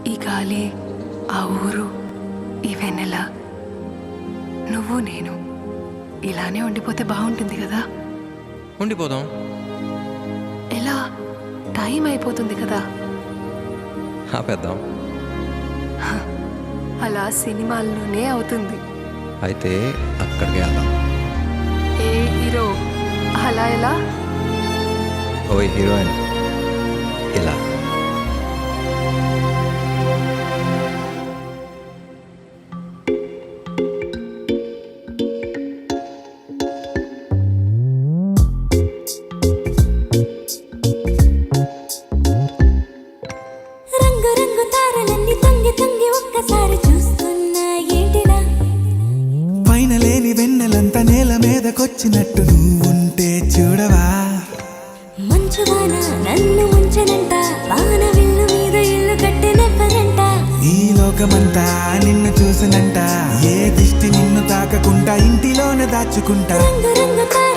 ఈ గాలి, ఆ ఊరు, ఈ వెన్నెల, నువ్వు నేను ఇలానే ఉండిపోతే బాగుంటుంది కదా. ఉండిపోదాం. ఎలా? టైం అయిపోతుంది కదా. ఆపేద్దాం. అలా సినిమాల్లోనే అవుతుంది. అయితే అక్కడికి వెళ్దాం. ఏ హీరో అలా ఎలా? ఓ హీరోయిన్ ఇలా. రంగు రంగు తారలన్నీ తొంగి తొంగి ఒక్కసారి చూస్తున్నా ఏంటిలా? పైన లేని వెన్నెలంతా నేల మీదకొచ్చినట్టు నువ్వుంటే చూడవా? మంచువాన నన్ను ముంచనంట, వాన విల్లు మీద ఇల్లు కట్టినెవ్వరంట. ఈ లోకమంతా నిన్ను చూసినంట, ఏ దిష్టి నిన్ను తాకకుండా ఇంటిలోనే దాచుకుంటా. రంగు రంగు తారలన్నీ